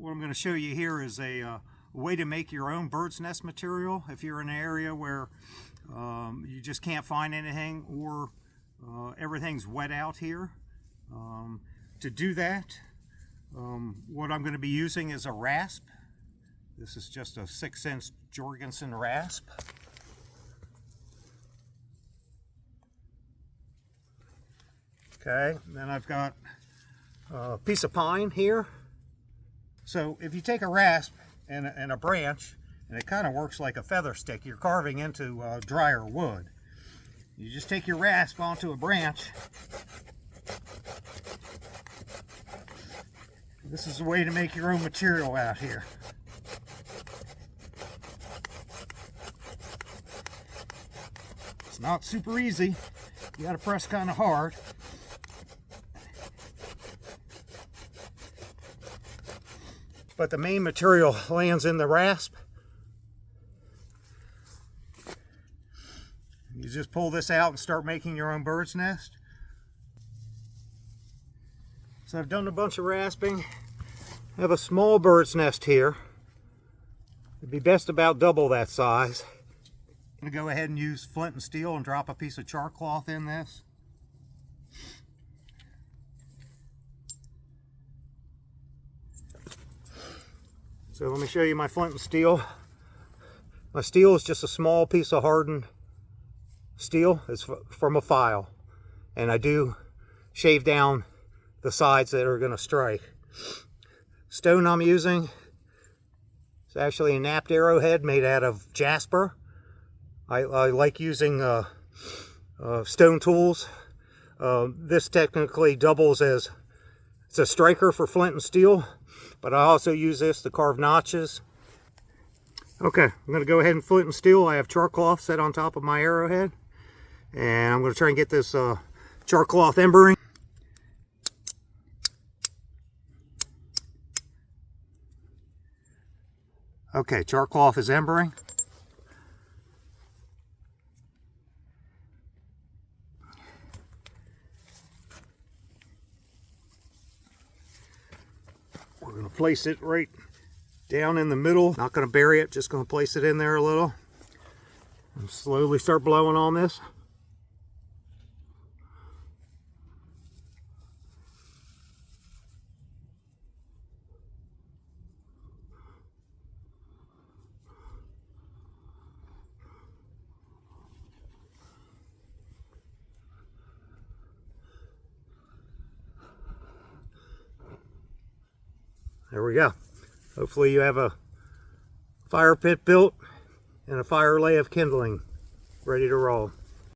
What I'm going to show you here is a way to make your own bird's nest material if you're in an area where you just can't find anything, or everything's wet out here. To do that, what I'm going to be using is a rasp. This is just a 6-inch Jorgensen rasp. Okay, then I've got a piece of pine here. So if you take a rasp and a branch, and it kind of works like a feather stick, you're carving into drier wood. You just take your rasp onto a branch. This is a way to make your own material out here. It's not super easy. You got to press kind of hard. But the main material lands in the rasp. You just pull this out and start making your own bird's nest. So I've done a bunch of rasping. I have a small bird's nest here. It'd be best about double that size. I'm going to go ahead and use flint and steel and drop a piece of char cloth in this. So let me show you my flint and steel. My steel is just a small piece of hardened steel. It's from a file. And I do shave down the sides that are going to strike. Stone I'm using is actually a napped arrowhead made out of jasper. I like using stone tools. This technically doubles as it's a striker for flint and steel. But I also use this to carve notches. Okay, I'm going to go ahead and flint and steel. I have char cloth set on top of my arrowhead. And I'm going to try and get this char cloth embering. Okay, char cloth is embering. We're going to place it right down in the middle. Not going to bury it, just going to place it in there a little. And slowly start blowing on this. There we go. Hopefully you have a fire pit built and a fire lay of kindling ready to roll.